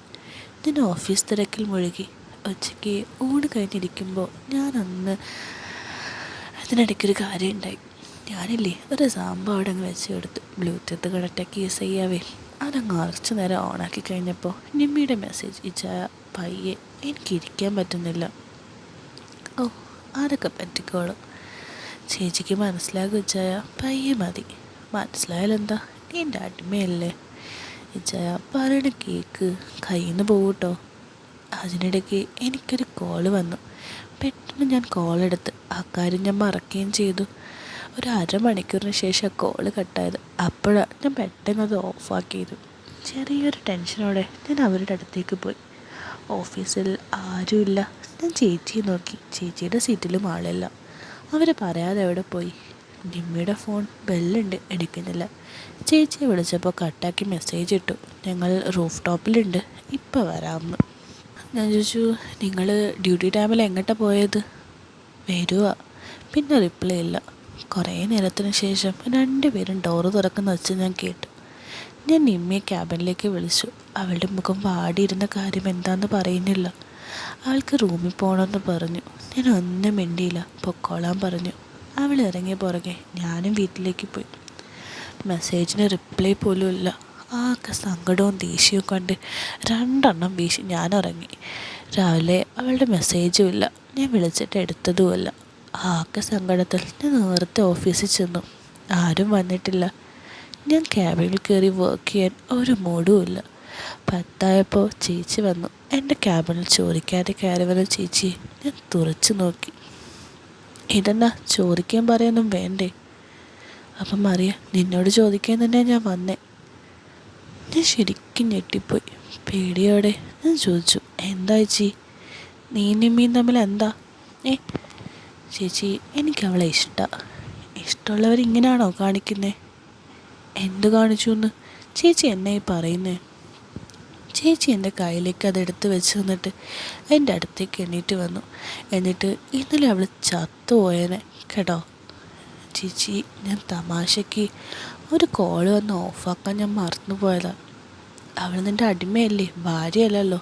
S1: ഞാൻ ഓഫീസ് തിരക്കിൽ മുഴുകി. ഉച്ചയ്ക്ക് ഊണ് കഴിഞ്ഞിരിക്കുമ്പോൾ ഞാനന്ന് അതിനിടയ്ക്കൊരു കാര്യം ഉണ്ടായി. ഞാനില്ലേ ഒരു സാമ്പ് അവിടെ അങ്ങ് വെച്ച് കൊടുത്ത് ബ്ലൂടൂത്ത് കണക്റ്റാക്കി യൂസ് ചെയ്യാവേ. അതങ്ങ് കുറച്ച് നേരം ഓണാക്കി കഴിഞ്ഞപ്പോൾ നിമ്മിയുടെ മെസ്സേജ് ഇച്ചായ പയ്യെ. എനിക്കിരിക്കാൻ പറ്റുന്നില്ല. ഓ, അതൊക്കെ പറ്റിക്കോളും. ചേച്ചിക്ക് മനസ്സിലാകും ഇച്ചായ, പയ്യെ മതി. മനസ്സിലായാലെന്താ, നീ എൻ്റെ അടിമയല്ലേ. ഇച്ചായ പറയണ കേക്ക്, കയ്യിൽ നിന്ന് പോകൂട്ടോ. അതിനിടയ്ക്ക് എനിക്കൊരു കോള് വന്നു. പെട്ടെന്ന് ഞാൻ കോളെടുത്ത് ആ കാര്യം ഞാൻ മറക്കുകയും ചെയ്തു. ഒരു അരമണിക്കൂറിന് ശേഷം കോള് കട്ടായത്. അപ്പോഴാണ് ഞാൻ പെട്ടെന്ന് അത് ഓഫാക്കിയത്. ചെറിയൊരു ടെൻഷനോടെ ഞാൻ അവരുടെ അടുത്തേക്ക് പോയി. ഓഫീസിൽ ആരുമില്ല. ഞാൻ ചേച്ചിയെ നോക്കി. ചേച്ചിയുടെ സീറ്റിലും ആളില്ല. അവർ പറയാതെ എവിടെ പോയി? നിമ്മിയുടെ ഫോൺ ബെല്ലുണ്ട്, എടുക്കുന്നില്ല. ചേച്ചിയെ വിളിച്ചപ്പോൾ കട്ടാക്കി മെസ്സേജ് ഇട്ടു, ഞങ്ങൾ റൂഫ് ടോപ്പിലുണ്ട്, ഇപ്പോൾ വരാമെന്ന്. ഞാൻ ചോദിച്ചു, നിങ്ങൾ ഡ്യൂട്ടി ടൈമിൽ എങ്ങോട്ടാണ് പോയത്? വരുക. പിന്നെ റിപ്ലൈ ഇല്ല. കുറേ നേരത്തിന് ശേഷം 2 പേരും ഡോറ് തുറക്കുന്ന വെച്ച് ഞാൻ കേട്ടു. ഞാൻ നിമ്മിയെ ക്യാബിനിലേക്ക് വിളിച്ചു. അവളുടെ മുഖം വാടിയിരുന്ന കാര്യം എന്താണെന്ന് പറയുന്നില്ല. അവൾക്ക് റൂമിൽ പോകണമെന്ന് പറഞ്ഞു. ഞാൻ ഒന്നും മിണ്ടിയില്ല, പൊക്കോളാൻ പറഞ്ഞു. അവൾ ഇറങ്ങിയ പുറകെ ഞാനും വീട്ടിലേക്ക് പോയി. മെസ്സേജിന് റിപ്ലൈ പോലും ഇല്ല. ആകെ സങ്കടവും ദേഷ്യവും കണ്ട് 2 എണ്ണം വീശി ഞാൻ ഇറങ്ങി. രാവിലെ അവളുടെ മെസ്സേജും ഇല്ല, ഞാൻ വിളിച്ചിട്ട് എടുത്തതുമല്ല. ആകെ സങ്കടത്തിൽ ഞാൻ നേരത്തെ ഓഫീസിൽ ചെന്നു. ആരും വന്നിട്ടില്ല. ഞാൻ ക്യാബിനിൽ കയറി വർക്ക് ചെയ്യാൻ ഒരു മൂടുമില്ല. 10 ചേച്ചി വന്നു. എൻ്റെ ക്യാബിനിൽ ചോദിക്കാതെ കയറി വന്ന ചേച്ചിയെ ഞാൻ തുറച്ചു നോക്കി. ഇതെന്നാ, ചോദിക്കാൻ പറയാനൊന്നും വേണ്ടേ? അപ്പം മറിയ, നിന്നോട് ചോദിക്കാൻ തന്നെ ഞാൻ വന്നേ. ഞാൻ ശരിക്കും ഞെട്ടിപ്പോയി. പേടിയോടെ ഞാൻ ചോദിച്ചു, എന്താ ചേച്ചി, നീ നിമ്മിയും തമ്മിൽ എന്താ? ഏ ചേച്ചി, എനിക്കവളെ ഇഷ്ടമാണ്. ഇഷ്ടമുള്ളവരിങ്ങനെയാണോ കാണിക്കുന്നത്? എന്ത് കാണിച്ചു എന്ന് ചേച്ചി എന്നെ ഈ പറയുന്നേ? ചേച്ചി എൻ്റെ കയ്യിലേക്ക് അതെടുത്ത് വെച്ച് തന്നിട്ട് എൻ്റെ അടുത്തേക്ക് എണീറ്റ് വന്നു. എന്നിട്ട് ഇന്നലെ അവൾ ചത്തുപോയേനെ കേട്ടോ. ചേച്ചി, ഞാൻ തമാശയ്ക്ക് ഒരു കോള് വന്ന് ഓഫാക്കാൻ ഞാൻ മറന്നു പോയതാണ്. അവൾ നിൻ്റെ അടിമയല്ലേ, ഭാര്യയല്ലല്ലോ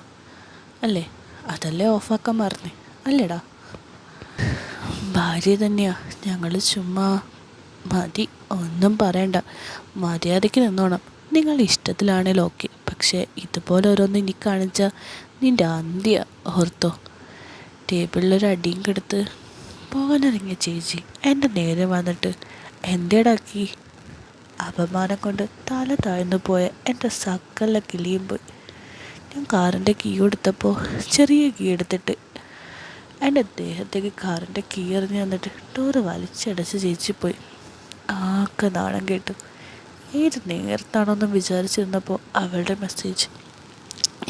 S1: അല്ലേ? അതല്ലേ ഓഫാക്കാൻ മറന്നേ അല്ലേടാ? ഭാര്യ തന്നെയാ. ഞങ്ങൾ ചുമ്മാ മതി, ഒന്നും പറയണ്ട, മര്യാദയ്ക്ക് നിന്നോണം. നിങ്ങൾ ഇഷ്ടത്തിലാണേലും ഓക്കെ, പക്ഷേ ഇതുപോലെ ഓരോന്ന് ഇനി കാണിച്ചാൽ നിൻ്റെ അന്ത്യ ഓർത്തോ. ടേബിളിലൊരു അടിയും കെടുത്ത് പോകാനിറങ്ങിയ ചേച്ചി എൻ്റെ നേരെ വന്നിട്ട് എന്തേടാക്കി? അപമാനം കൊണ്ട് തല താഴ്ന്നു പോയ എൻ്റെ സകല കിളിയും പോയി. ഞാൻ കാറിൻ്റെ കീ കൊടുത്തപ്പോൾ ചെറിയ കീ എടുത്തിട്ട് എൻ്റെ ദേഹത്തേക്ക് കാറിൻ്റെ കീ എറിഞ്ഞ് വന്നിട്ട് ഡോറ് വലിച്ചടച്ച് ചേച്ചി പോയി. ആകെ നാണം കേട്ടു. ഏത് നേരത്താണോന്ന് വിചാരിച്ചിരുന്നപ്പോൾ അവളുടെ മെസ്സേജ്.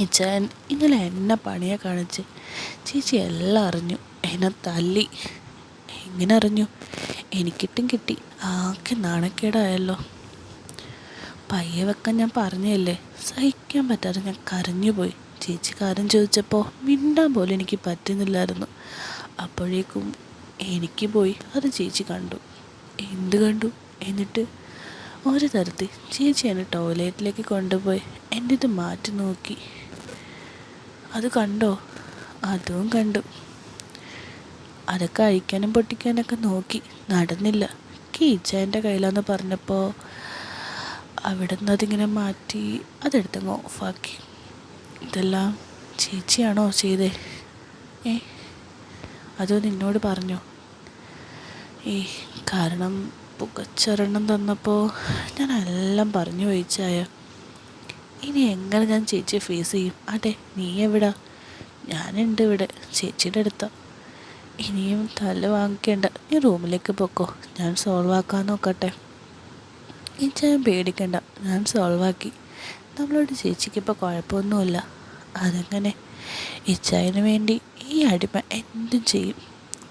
S1: ഇച്ചായൻ ഇന്നലെ എന്നെ പണിയെ കാണിച്ച് ചേച്ചി എല്ലാം അറിഞ്ഞു. എന്നെ തല്ലി. എങ്ങനെ അറിഞ്ഞു? എനിക്കിട്ടും കിട്ടി. ആകെ നാണക്കേടായല്ലോ. പയ്യെ വെക്കാൻ ഞാൻ പറഞ്ഞല്ലേ. സഹിക്കാൻ പറ്റാതെ ഞാൻ കരഞ്ഞുപോയി. ചേച്ചി കാര്യം ചോദിച്ചപ്പോൾ മിണ്ടാൻ പോലും എനിക്ക് പറ്റുന്നില്ലായിരുന്നു. അപ്പോഴേക്കും എനിക്ക് പോയി അത് ചേച്ചി കണ്ടു. എന്ത് കണ്ടു? എന്നിട്ട് ഒരു തരത്തിൽ ചേച്ചി എന്നെ ടോയ്ലറ്റിലേക്ക് കൊണ്ടുപോയി എൻ്റെ ഇത് മാറ്റി നോക്കി. അത് കണ്ടോ? അതും കണ്ടു. അതൊക്കെ അഴിക്കാനും പൊട്ടിക്കാനൊക്കെ നോക്കി, നടന്നില്ല. കീച്ചായൻ്റെ കയ്യിലാന്ന് പറഞ്ഞപ്പോൾ അവിടെ നിന്ന് അതിങ്ങനെ മാറ്റി അതെടുത്തങ്ങ് ഓഫാക്കി. ഇതെല്ലാം ചേച്ചിയാണോ ചെയ്തേ? അതോ നിന്നോട് പറഞ്ഞോ? കാരണം പുകച്ചൊരെണ്ണം തന്നപ്പോൾ ഞാൻ എല്ലാം പറഞ്ഞു പോയിച്ചായ. ഇനി എങ്ങനെ ഞാൻ ചേച്ചിയെ ഫേസ് ചെയ്യും? അതെ, നീ എവിടാ? ഞാനുണ്ട് ഇവിടെ, ചേച്ചിയുടെ അടുത്താ. ഇനിയും തല വാങ്ങിക്കേണ്ട, നീ റൂമിലേക്ക് പൊക്കോ, ഞാൻ സോൾവ് ആക്കാൻ നോക്കട്ടെ. ഈ ചായം പേടിക്കണ്ട, ഞാൻ സോൾവാക്കി. നമ്മളോട് ചേച്ചിക്ക് ഇപ്പോൾ കുഴപ്പമൊന്നുമില്ല. അതെങ്ങനെ? ഇച്ചായന് വേണ്ടി ഈ അടിമ എന്തും ചെയ്യും.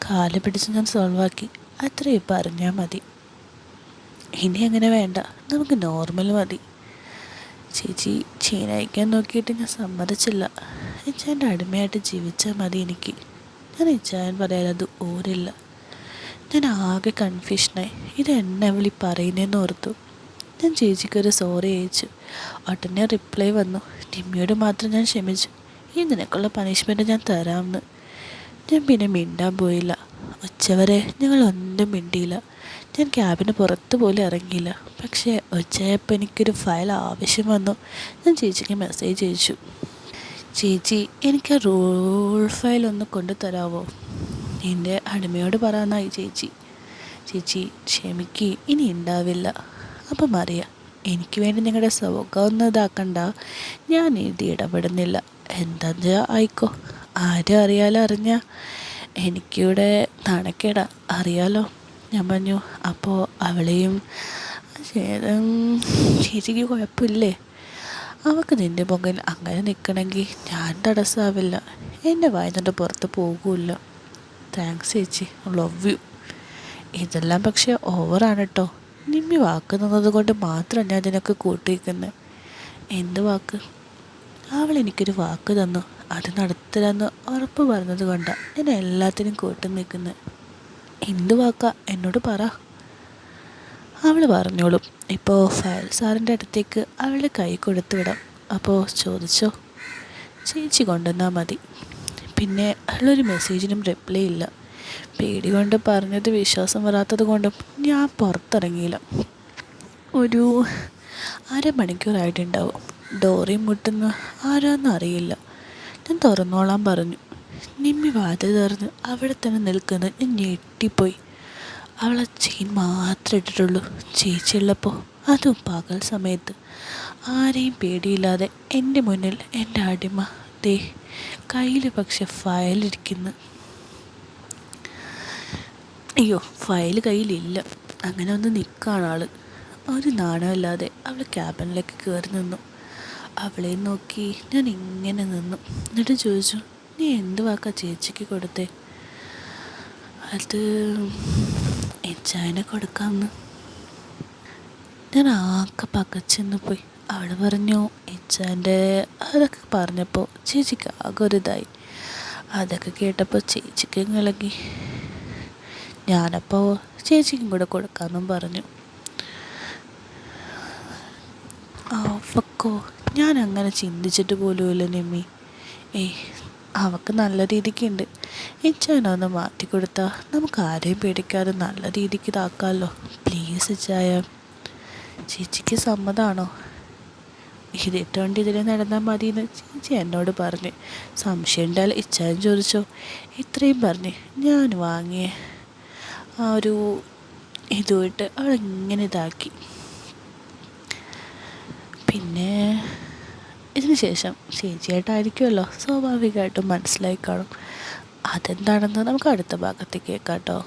S1: കാല് പിടിച്ച് ഞാൻ സോൾവാക്കി, അത്രയും പറഞ്ഞാൽ മതി. ഇനി അങ്ങനെ വേണ്ട, നമുക്ക് നോർമൽ മതി. ചേച്ചി ചീനയക്കാൻ നോക്കിയിട്ട് ഞാൻ സമ്മതിച്ചില്ല. ഇച്ചായൻ്റെ അടിമയായിട്ട് ജീവിച്ചാൽ മതി എനിക്ക്. ഞാൻ ഇച്ചായൻ പറയാനത് ഓരില്ല. ഞാൻ ആകെ കൺഫ്യൂഷനായി. ഇത് എന്നെ വിളി പറയുന്നതെന്ന് ഓർത്തു. ഞാൻ ചേച്ചിക്കൊരു സോറി അയച്ചു. ഉടനെ റിപ്ലൈ വന്നു. നിമ്മിയോട് മാത്രം ഞാൻ ക്ഷമിച്ചു. ഈ നിനക്കുള്ള പണിഷ്മെൻറ്റ് ഞാൻ തരാമെന്ന്. ഞാൻ പിന്നെ മിണ്ടാൻ പോയില്ല. ഉച്ചവരെ ഞങ്ങൾ ഒന്നും മിണ്ടിയില്ല. ഞാൻ ക്യാബിന് പുറത്ത് പോലും ഇറങ്ങിയില്ല. പക്ഷേ ഉച്ചയായപ്പോൾ എനിക്കൊരു ഫയൽ ആവശ്യം വന്നു. ഞാൻ ചേച്ചിക്ക് മെസ്സേജ് അയച്ചു. ചേച്ചി, എനിക്ക് ആ റൂൾ ഫയൽ ഒന്ന് കൊണ്ടുതരാമോ? എൻ്റെ അടിമയോട് പറയാനായി ചേച്ചി. ചേച്ചി ക്ഷമിക്ക്, ഇനി ഉണ്ടാവില്ല. അപ്പം അറിയാം, എനിക്ക് വേണ്ടി നിങ്ങളുടെ സ്വഭാവം ഇതാക്കണ്ട. ഞാൻ എഴുതി ഇടപെടുന്നില്ല. എന്താ ആയിക്കോ. ആരും അറിയാലോ. അറിഞ്ഞാൽ എനിക്കിവിടെ നാണക്കേടാ, അറിയാലോ. ഞാൻ പറഞ്ഞു. അപ്പോൾ അവളെയും ചേച്ചിക്ക് കുഴപ്പമില്ലേ? അവൾക്ക് നിൻ്റെ മുകളിൽ അങ്ങനെ നിൽക്കണമെങ്കിൽ ഞാൻ തടസ്സമാവില്ല. എൻ്റെ വായനൻ്റെ പുറത്ത് പോകില്ല. താങ്ക്സ് ചേച്ചി, ലവ് യു. ഇതെല്ലാം പക്ഷേ ഓവറാണ് കേട്ടോ. നിമ്മി വാക്ക് തന്നത് കൊണ്ട് മാത്രം ഞാൻ ഇതിനൊക്കെ കൂട്ടിയിരിക്കുന്നത്. എന്ത് വാക്ക്? അവൾ എനിക്കൊരു വാക്ക് തന്നു, അത് നടത്തില്ലെന്ന് ഉറപ്പ് പറഞ്ഞത് കൊണ്ടാണ് ഞാൻ എല്ലാത്തിനും കൂട്ടി നിൽക്കുന്നത്. എന്ത് വാക്കാ? എന്നോട് പറ. അവൾ പറഞ്ഞോളും. ഇപ്പോൾ ഫയൽ സാറിൻ്റെ അടുത്തേക്ക് അവളുടെ കൈ കൊടുത്തു വിടാം. അപ്പോൾ ചോദിച്ചോ. ചേച്ചി കൊണ്ടുവന്നാൽ മതി. പിന്നെ അവളൊരു മെസ്സേജിനും റിപ്ലൈ ഇല്ല. പേടി കൊണ്ട് പറഞ്ഞത് വിശ്വാസം വരാത്തത് കൊണ്ടും ഞാൻ പുറത്തിറങ്ങിയില്ല. ഒരു അരമണിക്കൂറായിട്ടുണ്ടാവും. ഡോറി മുട്ടുന്ന ആരാന്നും അറിയില്ല. ഞാൻ തുറന്നോളാൻ പറഞ്ഞു. നിമ്മി വാതിൽ തുറന്ന് അവിടെ തന്നെ നിൽക്കുന്നത് ഞാൻ ഞെട്ടിപ്പോയി. അവളെ ചെയിൻ മാത്രമേ ഇട്ടിട്ടുള്ളൂ. ചേച്ചിയുള്ളപ്പോൾ, അതും പകൽ സമയത്ത്. ആരെയും പേടിയില്ലാതെ എൻ്റെ മുന്നിൽ എൻ്റെ അടിമ ദേ കയ്യിൽ പക്ഷെ ഫയലിരിക്കുന്നു. അയ്യോ, ഫയൽ കയ്യിലില്ല. അങ്ങനെ ഒന്ന് നിൽക്കുകയാണ് ആൾ. ഒരു നാണമില്ലാതെ അവൾ ക്യാബിനിലേക്ക് കയറി നിന്നു. അവളെ നോക്കി ഞാൻ ഇങ്ങനെ നിന്നു. എന്നിട്ട് ചോദിച്ചു, നീ എന്ത് വാക്കാ ചേച്ചിക്ക് കൊടുത്തേ? അത് ഇച്ചായനെ കൊടുക്കാമെന്ന്. ഞാൻ ആകെ പകച്ചെന്ന് പോയി. അവൾ പറഞ്ഞു ഇച്ചാൻ്റെ. അതൊക്കെ പറഞ്ഞപ്പോൾ ചേച്ചിക്ക് ആകെ ഒരിതായി. അതൊക്കെ കേട്ടപ്പോൾ ചേച്ചിക്ക് ഇളകി. ഞാനപ്പോൾ ചേച്ചിക്കും കൂടെ കൊടുക്കാമെന്നും പറഞ്ഞു. അവക്കോ ഞാൻ അങ്ങനെ ചിന്തിച്ചിട്ട് പോലുമില്ല നിമ്മി. അവൾക്ക് നല്ല രീതിക്കുണ്ട്. ഇച്ചായനൊന്ന് മാറ്റി കൊടുത്താൽ നമുക്ക് ആരെയും പേടിക്കാതെ നല്ല രീതിക്ക് ഇതാക്കാമല്ലോ. പ്ലീസ് ഇച്ചായ, ചേച്ചിക്ക് സമ്മതമാണോ? ഇതിട്ടുകൊണ്ട് ഇതിൽ നടന്നാൽ മതിയെന്ന് ചേച്ചി എന്നോട് പറഞ്ഞ്. സംശയം ഉണ്ടായാൽ ഇച്ചായൻ ചോദിച്ചോ. ഇത്രയും പറഞ്ഞ് ഞാൻ വാങ്ങിയ ആ ഒരു ഇതുമായിട്ട് അവളിങ്ങനെ ഇതാക്കി. പിന്നെ ഇതിന് ശേഷം ചേച്ചിയായിട്ടായിരിക്കുമല്ലോ, സ്വാഭാവികമായിട്ടും മനസ്സിലായി കാണും. അതെന്താണെന്ന് നമുക്ക് അടുത്ത ഭാഗത്തേക്ക് കേൾക്കാം കേട്ടോ.